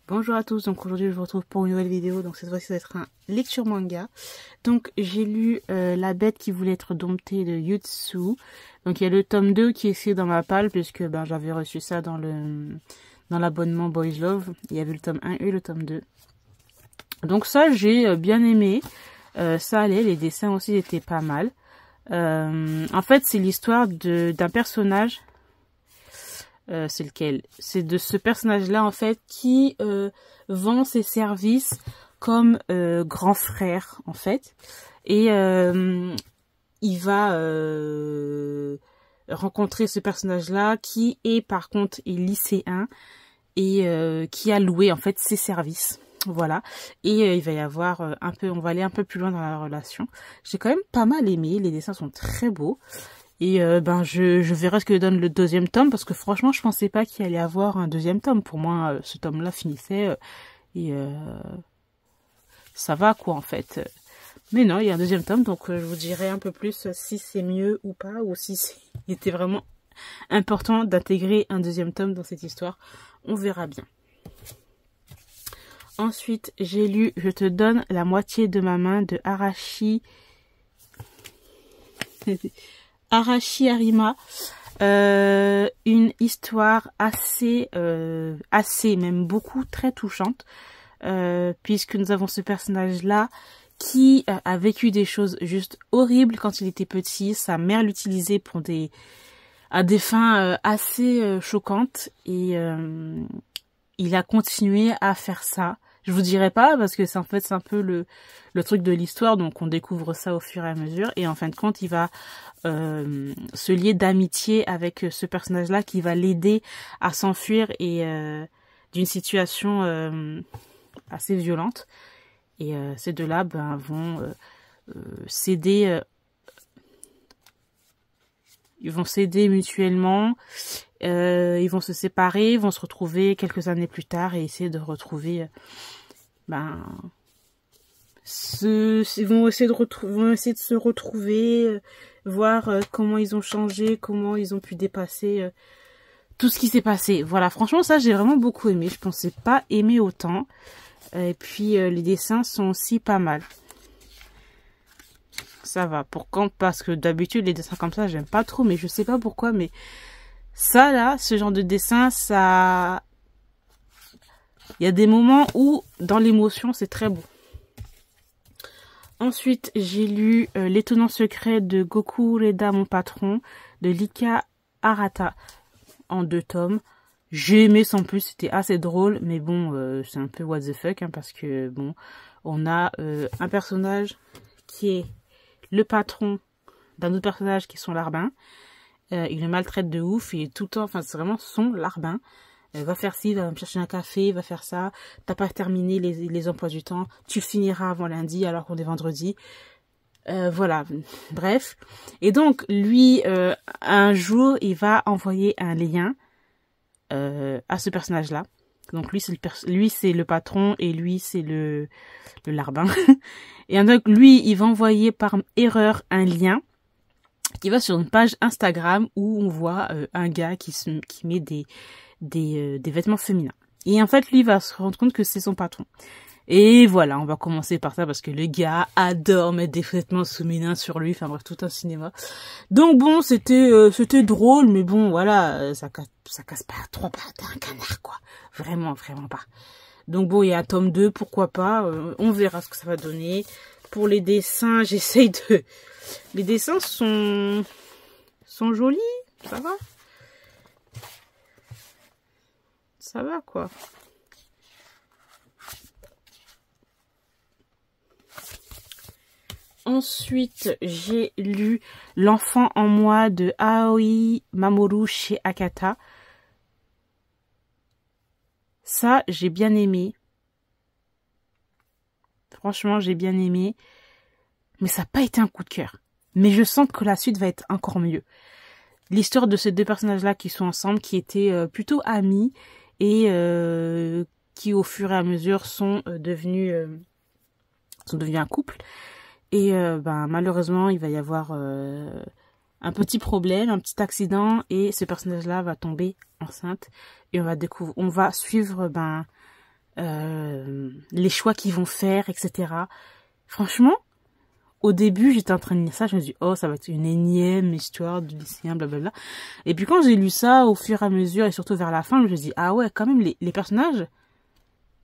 Bonjour à tous, donc aujourd'hui je vous retrouve pour une nouvelle vidéo, donc cette fois-ci ça va être un lecture manga. Donc j'ai lu La bête qui voulait être domptée de Yutsu. Donc il y a le tome 2 qui est ici dans ma palle puisque j'avais reçu ça dans l'abonnement Boys Love. Il y avait le tome 1 et le tome 2. Donc ça j'ai bien aimé, ça allait, les dessins aussi étaient pas mal. En fait c'est l'histoire d'un personnage. C'est lequel? C'est de ce personnage-là, en fait, qui vend ses services comme grand frère, en fait. Et il va rencontrer ce personnage-là qui est, par contre, lycéen et qui a loué, en fait, ses services. Voilà. Et il va y avoir on va aller un peu plus loin dans la relation. J'ai quand même pas mal aimé. Les dessins sont très beaux. Et je verrai ce que donne le deuxième tome, parce que franchement je pensais pas qu'il allait avoir un deuxième tome. Pour moi ce tome là finissait et ça va quoi en fait. Mais non, il y a un deuxième tome, donc je vous dirai un peu plus si c'est mieux ou pas, ou si il était vraiment important d'intégrer un deuxième tome dans cette histoire. On verra bien. Ensuite j'ai lu Je te donne la moitié de ma main de Arashi Arima, une histoire assez, même beaucoup, très touchante, puisque nous avons ce personnage-là qui a vécu des choses juste horribles quand il était petit. Sa mère l'utilisait à des fins assez choquantes, et il a continué à faire ça. Je vous dirai pas parce que c'est un peu le truc de l'histoire, donc on découvre ça au fur et à mesure, et en fin de compte il va se lier d'amitié avec ce personnage-là qui va l'aider à s'enfuir et d'une situation assez violente. Et ces deux-là vont s'aider. Ils vont s'aider mutuellement. Ils vont se séparer, vont se retrouver quelques années plus tard et essayer de retrouver. Ils vont essayer de se retrouver, voir comment ils ont changé, comment ils ont pu dépasser tout ce qui s'est passé. Voilà, franchement ça j'ai vraiment beaucoup aimé. Je pensais pas aimer autant. Et puis les dessins sont aussi pas mal. Ça va. Parce que d'habitude les dessins comme ça j'aime pas trop, mais je sais pas pourquoi, mais ça là, ce genre de dessin, ça, il y a des moments où dans l'émotion c'est très beau. Ensuite, j'ai lu L'étonnant secret de Goku Reda, mon patron, de Lika Arata, en 2 tomes. J'ai aimé sans plus, c'était assez drôle, mais bon, c'est un peu what the fuck, hein, parce que bon, on a un personnage qui est le patron d'un autre personnage qui est son larbin. Il le maltraite de ouf, et tout le temps, enfin c'est vraiment son larbin. Va faire ci, va me chercher un café, va faire ça. T'as pas terminé les emplois du temps. Tu finiras avant lundi alors qu'on est vendredi. Voilà, bref. Et donc, lui, un jour, il va envoyer un lien à ce personnage-là. Donc, lui, c'est le patron et lui, c'est le larbin. Et donc, lui, il va envoyer par erreur un lien qui va sur une page Instagram où on voit un gars qui met des vêtements féminins. Et en fait, lui va se rendre compte que c'est son patron. Et voilà, on va commencer par ça parce que le gars adore mettre des vêtements féminins sur lui. Enfin bref, tout un cinéma. Donc bon, c'était drôle, mais bon, voilà, ça casse pas 3 pattes à un canard, quoi. Vraiment, vraiment pas. Donc bon, il y a un tome 2, pourquoi pas. On verra ce que ça va donner. Pour les dessins, les dessins sont jolis, ça va. Ça va, quoi. Ensuite, j'ai lu L'enfant en moi de Aoi Mamoru chez Akata. Ça, j'ai bien aimé. Franchement, j'ai bien aimé. Mais ça n'a pas été un coup de cœur. Mais je sens que la suite va être encore mieux. L'histoire de ces 2 personnages-là qui sont ensemble, qui étaient plutôt amis, et qui au fur et à mesure sont devenus un couple. Et malheureusement il va y avoir un petit problème, un petit accident, et ce personnage là va tomber enceinte, et on va suivre les choix qu'ils vont faire, etc. Franchement, au début, j'étais en train de lire ça, je me dis, oh, ça va être une énième histoire du lycéen, blablabla. Et puis quand j'ai lu ça, au fur et à mesure, et surtout vers la fin, je me dis, ah ouais, quand même, les personnages,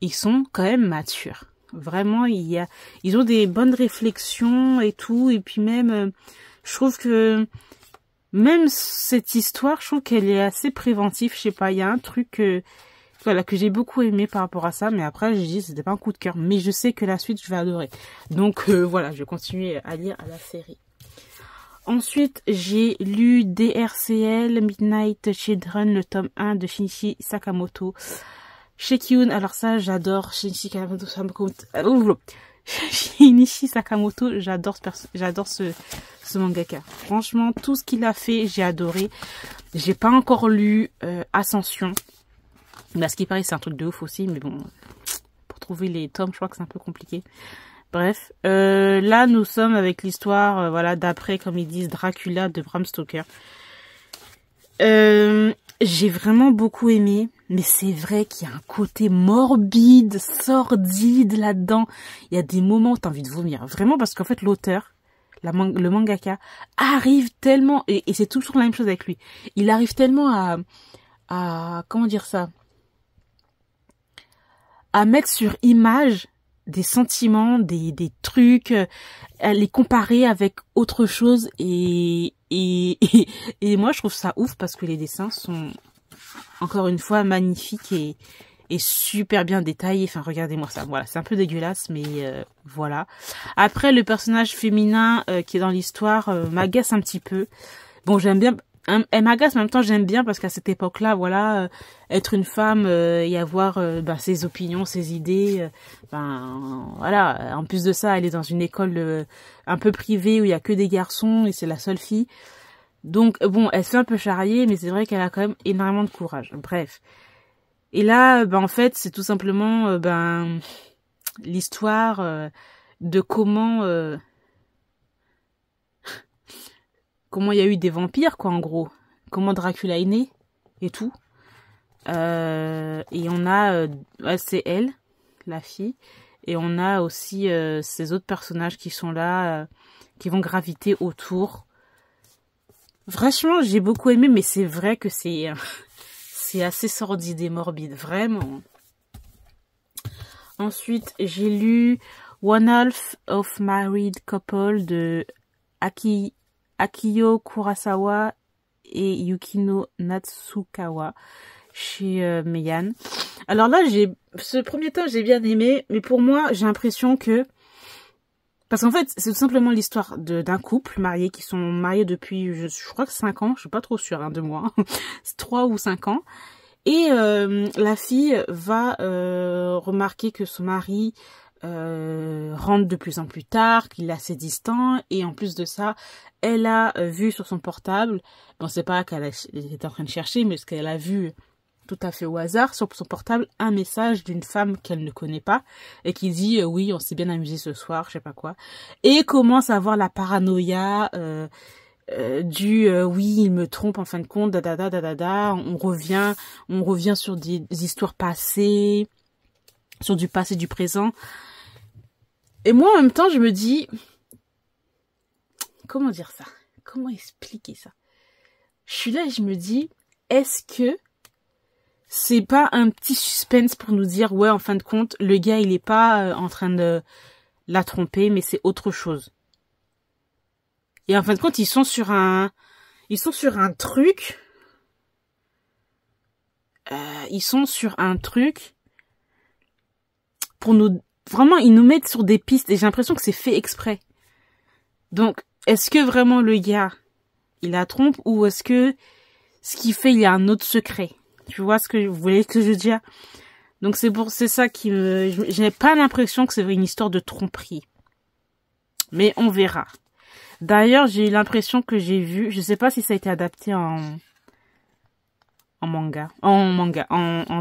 ils sont quand même matures. Vraiment, ils ont des bonnes réflexions et tout, et puis même, je trouve que, même cette histoire, je trouve qu'elle est assez préventive, je sais pas, il y a un truc, voilà, que j'ai beaucoup aimé par rapport à ça, mais après, j'ai dit, c'était pas un coup de cœur, mais je sais que la suite, je vais adorer. Donc, voilà, je vais continuer à lire la série. Ensuite, j'ai lu DRCL, Midnight Children, le tome 1 de Shinichi Sakamoto. Shekyun, alors ça, j'adore Shinichi Sakamoto, j'adore ce mangaka. Franchement, tout ce qu'il a fait, j'ai adoré. J'ai pas encore lu Ascension. Bah, ce qui paraît, c'est un truc de ouf aussi, mais bon, pour trouver les tomes, je crois que c'est un peu compliqué. Bref, là, nous sommes avec l'histoire, voilà, d'après, comme ils disent, Dracula de Bram Stoker. J'ai vraiment beaucoup aimé, mais c'est vrai qu'il y a un côté morbide, sordide là-dedans. Il y a des moments où t'as envie de vomir. Vraiment, parce qu'en fait, l'auteur, le mangaka, arrive tellement, et c'est toujours la même chose avec lui, il arrive tellement à comment dire ça, à mettre sur image des sentiments, des trucs, à les comparer avec autre chose et moi je trouve ça ouf parce que les dessins sont encore une fois magnifiques et super bien détaillés. Enfin, regardez-moi ça. Voilà, c'est un peu dégueulasse, mais voilà. Après, le personnage féminin qui est dans l'histoire m'agace un petit peu. Bon, j'aime bien. Elle m'agace, en même temps j'aime bien parce qu'à cette époque-là, voilà, être une femme et avoir ses opinions, ses idées, voilà. En plus de ça, elle est dans une école un peu privée où il y a que des garçons et c'est la seule fille. Donc bon, elle se fait un peu charrier, mais c'est vrai qu'elle a quand même énormément de courage. Bref. Et là, en fait, c'est tout simplement l'histoire de comment il y a eu des vampires, quoi, en gros. Comment Dracula est né et tout. Et on a, c'est elle, la fille. Et on a aussi ces autres personnages qui sont là, qui vont graviter autour. Franchement, j'ai beaucoup aimé, mais c'est vrai que c'est assez sordide et morbide, vraiment. Ensuite, j'ai lu One Half of Married Couple de Akiyo Kurosawa et Yukino Natsukawa chez Meian. Alors là, ce premier temps, j'ai bien aimé, mais pour moi, j'ai l'impression que... Parce qu'en fait, c'est tout simplement l'histoire d'un couple marié qui sont mariés depuis, je crois que 5 ans, je suis pas trop sûre de moi, c'est 3 ou 5 ans. Et la fille va remarquer que son mari rentre de plus en plus tard, qu'il est assez distant, et en plus de ça, elle a vu sur son portable, bon c'est pas qu'elle était en train de chercher, mais ce qu'elle a vu tout à fait au hasard sur son portable, un message d'une femme qu'elle ne connaît pas, et qui dit oui on s'est bien amusé ce soir, je sais pas quoi, et commence à avoir la paranoïa oui il me trompe en fin de compte, on revient sur des histoires passées, sur du passé, du présent. Et moi, en même temps, je me dis... Comment dire ça? Comment expliquer ça? Je suis là et je me dis... Est-ce que c'est pas un petit suspense pour nous dire... Ouais, en fin de compte, le gars, il est pas en train de la tromper, mais c'est autre chose. Et en fin de compte, ils sont sur un truc... ils sont sur un truc... Pour nous... Vraiment, ils nous mettent sur des pistes et j'ai l'impression que c'est fait exprès. Donc, est-ce que vraiment le gars, il la trompe ou est-ce que ce qu'il fait, il y a un autre secret? Tu vois vous voyez ce que je veux dire? Donc, c'est ça qui j'ai pas l'impression que c'est une histoire de tromperie. Mais on verra. D'ailleurs, j'ai eu l'impression que j'ai vu, je sais pas si ça a été adapté en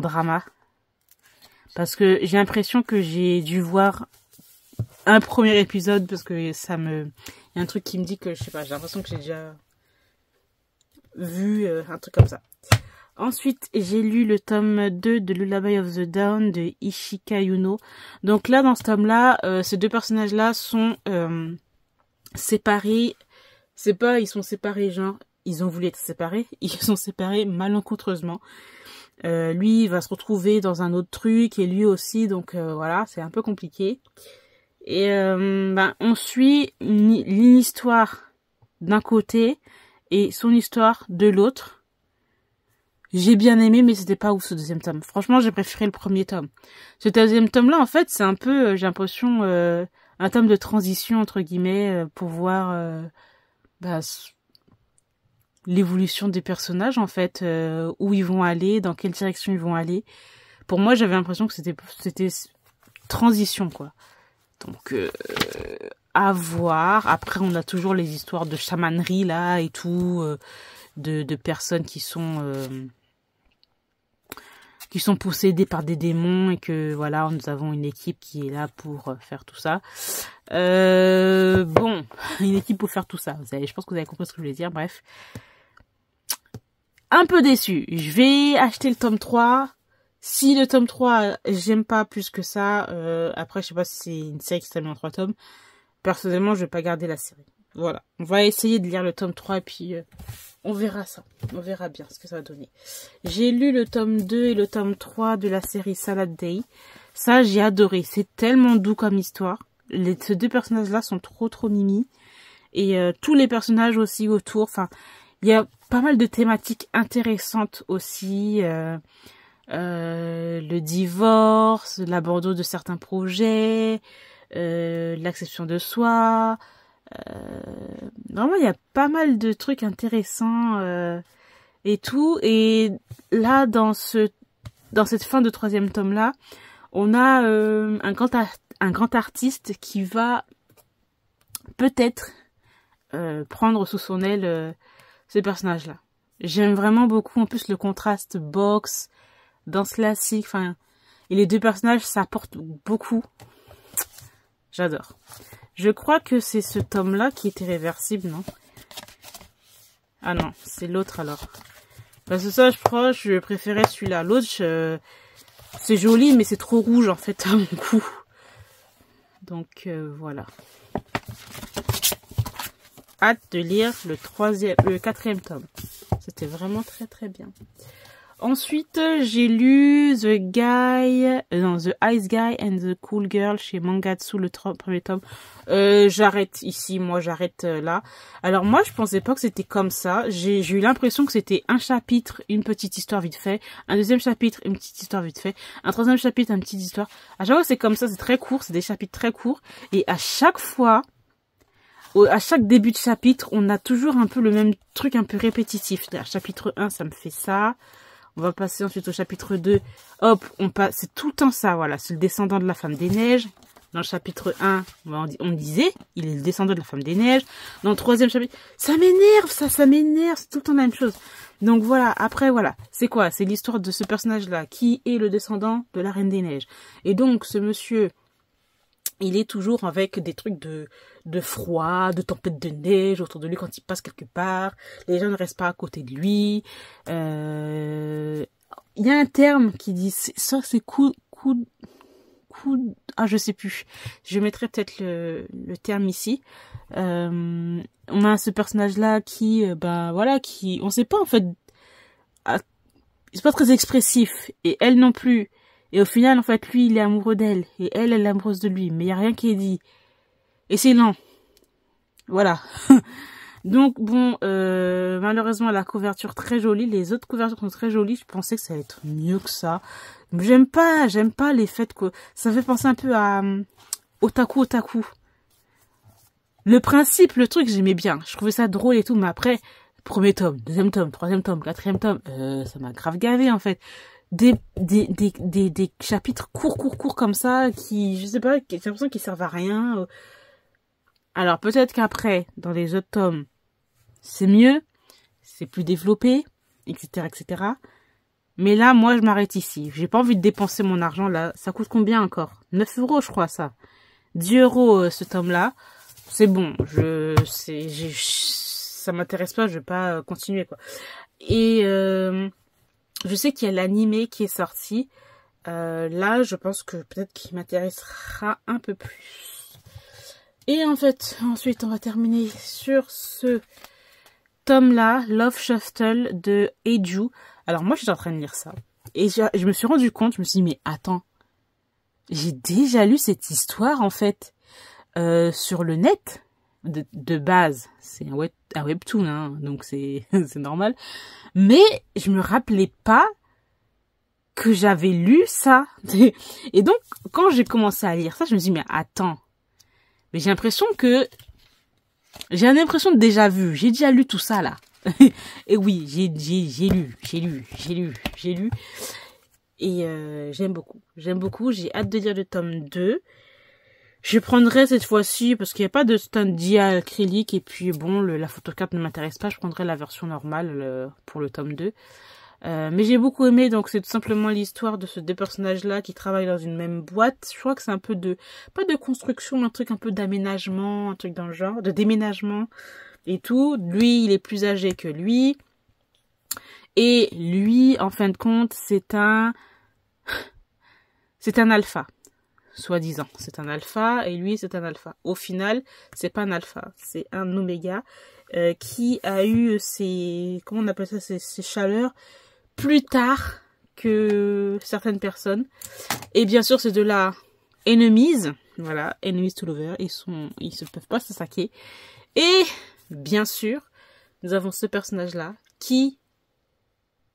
drama. Parce que j'ai l'impression que j'ai dû voir un premier épisode parce que il y a un truc qui me dit que, je sais pas, j'ai l'impression que j'ai déjà vu un truc comme ça. Ensuite, j'ai lu le tome 2 de Lullaby of the Dawn de Ishika Yuno. Donc là, dans ce tome-là, ces deux personnages-là sont séparés. C'est pas, ils sont séparés, genre, ils ont voulu être séparés. Ils sont séparés malencontreusement. Lui, il va se retrouver dans un autre truc, et lui aussi, donc voilà, c'est un peu compliqué. Et on suit l'histoire d'un côté et son histoire de l'autre. J'ai bien aimé, mais c'était pas ouf ce deuxième tome. Franchement, j'ai préféré le premier tome. Ce deuxième tome-là, en fait, c'est un peu, j'ai l'impression, un tome de transition, entre guillemets, pour voir l'évolution des personnages, en fait, où ils vont aller, dans quelle direction ils vont aller. Pour moi, j'avais l'impression que c'était transition, quoi. Donc, à voir. Après, on a toujours les histoires de chamanerie, là, et tout, de personnes qui sont possédées par des démons, et que, voilà, nous avons une équipe qui est là pour faire tout ça. Bon, une équipe pour faire tout ça. Je pense que vous avez compris ce que je voulais dire, bref. Un peu déçu. Je vais acheter le tome 3. Si le tome 3, j'aime pas plus que ça, après, je sais pas si c'est une série qui se termine en 3 tomes. Personnellement, je vais pas garder la série. Voilà. On va essayer de lire le tome 3 et puis on verra ça. On verra bien ce que ça va donner. J'ai lu le tome 2 et le tome 3 de la série Salad Day. Ça, j'ai adoré. C'est tellement doux comme histoire. Ces deux personnages-là sont trop mimi. Et tous les personnages aussi autour. Enfin, il y a pas mal de thématiques intéressantes aussi. Le divorce, l'abandon de certains projets, l'acception de soi. Vraiment, il y a pas mal de trucs intéressants et tout. Et là, dans cette fin de troisième tome-là, on a un grand artiste qui va peut-être prendre sous son aile ces personnages-là. J'aime vraiment beaucoup, en plus, le contraste boxe, danse classique, enfin, et les deux personnages, ça apporte beaucoup. J'adore. Je crois que c'est ce tome-là qui était réversible, non? Ah non, c'est l'autre alors. Parce que ça, je crois, je préférais celui-là. L'autre, c'est joli, mais c'est trop rouge, en fait, à mon goût. Donc, voilà. Hâte de lire le quatrième tome. C'était vraiment très bien. Ensuite, j'ai lu The Ice Guy and the Cool Girl chez Mangatsu, le premier tome. J'arrête ici, moi j'arrête là. Alors moi, je pensais pas que c'était comme ça. J'ai eu l'impression que c'était un chapitre, une petite histoire vite fait. Un deuxième chapitre, une petite histoire vite fait. Un troisième chapitre, une petite histoire. À chaque fois, c'est comme ça, c'est très court, c'est des chapitres très courts. Et à chaque fois, à chaque début de chapitre, on a toujours un peu le même truc un peu répétitif. Chapitre 1, ça me fait ça. On va passer ensuite au chapitre 2. Hop, on passe. C'est tout le temps ça, voilà. C'est le descendant de la femme des neiges. Dans le chapitre 1, on disait, il est le descendant de la femme des neiges. Dans le troisième chapitre, ça m'énerve, ça m'énerve. C'est tout le temps la même chose. Donc voilà, après voilà. C'est quoi? C'est l'histoire de ce personnage-là, qui est le descendant de la reine des neiges. Et donc, ce monsieur, il est toujours avec des trucs de froid, de tempête de neige autour de lui quand il passe quelque part. Les gens ne restent pas à côté de lui. Il y a un terme qui dit, ça c'est je sais plus. Je mettrai peut-être le terme ici. On a ce personnage-là qui, on sait pas en fait, c'est pas très expressif. Et elle non plus. Et au final, en fait, lui, il est amoureux d'elle. Et elle est amoureuse de lui. Mais il n'y a rien qui est dit. Et c'est lent. Voilà. Donc, bon, malheureusement, la couverture très jolie. Les autres couvertures sont très jolies. Je pensais que ça allait être mieux que ça. J'aime pas les faits que... Ça fait penser un peu à Otaku. Le principe, le truc, j'aimais bien. Je trouvais ça drôle et tout. Mais après, premier tome, deuxième tome, troisième tome, quatrième tome, ça m'a grave gavé, en fait. Des chapitres courts comme ça, qui, je sais pas, j'ai l'impression qu'ils servent à rien. Alors, peut-être qu'après, dans les autres tomes, c'est mieux, c'est plus développé, etc. Mais là, moi, je m'arrête ici. J'ai pas envie de dépenser mon argent, là. Ça coûte combien encore? 9 €, je crois, ça. 10 € ce tome-là. C'est bon, ça m'intéresse pas, je vais pas continuer, quoi. Et, Je sais qu'il y a l'animé qui est sorti. Là, je pense que peut-être qu'il m'intéressera un peu plus. Et en fait, ensuite, on va terminer sur ce tome-là, Love Shuttle de Eiju. Alors moi, j'étais en train de lire ça. Et je me suis rendu compte, je me suis dit, mais attends, j'ai déjà lu cette histoire, en fait, sur le net, de base. C'est un webtoon, hein, donc c'est normal. Mais je me rappelais pas que j'avais lu ça. Et donc, quand j'ai commencé à lire ça, je me suis dit, mais attends, mais j'ai l'impression de déjà vu. J'ai déjà lu tout ça, là. Et oui, j'ai lu. Et j'aime beaucoup. J'ai hâte de lire le tome 2. Je prendrai cette fois-ci, parce qu'il n'y a pas de stand acrylique, et puis bon, la photocarte ne m'intéresse pas, je prendrai la version normale pour le tome 2. Mais j'ai beaucoup aimé, donc c'est tout simplement l'histoire de ces deux personnages-là qui travaillent dans une même boîte. Je crois que c'est un peu pas de construction, mais un truc un peu d'aménagement, un truc dans le genre, de déménagement et tout. Lui, il est plus âgé que lui. Et lui, en fin de compte, c'est un alpha. Soi-disant, c'est un alpha, et lui, c'est un alpha. Au final, c'est pas un alpha, c'est un oméga qui a eu comment on appelle ça, ses chaleurs plus tard que certaines personnes. Et bien sûr, ces deux-là, enemies, voilà, enemies to lover, ils se peuvent pas se saquer. Et bien sûr, nous avons ce personnage-là qui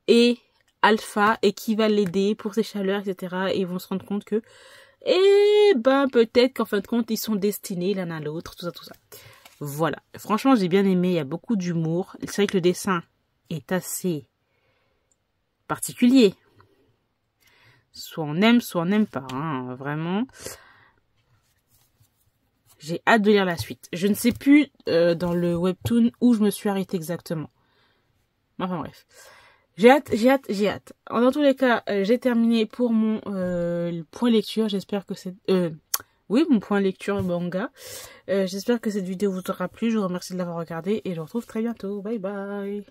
est alpha et qui va l'aider pour ses chaleurs, etc. Et ils vont se rendre compte que peut-être qu'en fin de compte, ils sont destinés l'un à l'autre, tout ça. Voilà. Franchement, j'ai bien aimé, il y a beaucoup d'humour. C'est vrai que le dessin est assez particulier. Soit on n'aime pas, hein, vraiment. J'ai hâte de lire la suite. Je ne sais plus dans le webtoon où je me suis arrêtée exactement. Enfin bref. J'ai hâte. Dans tous les cas, j'ai terminé pour mon point lecture. J'espère que c'est... oui, mon point lecture manga. J'espère que cette vidéo vous aura plu. Je vous remercie de l'avoir regardé et je vous retrouve très bientôt. Bye bye.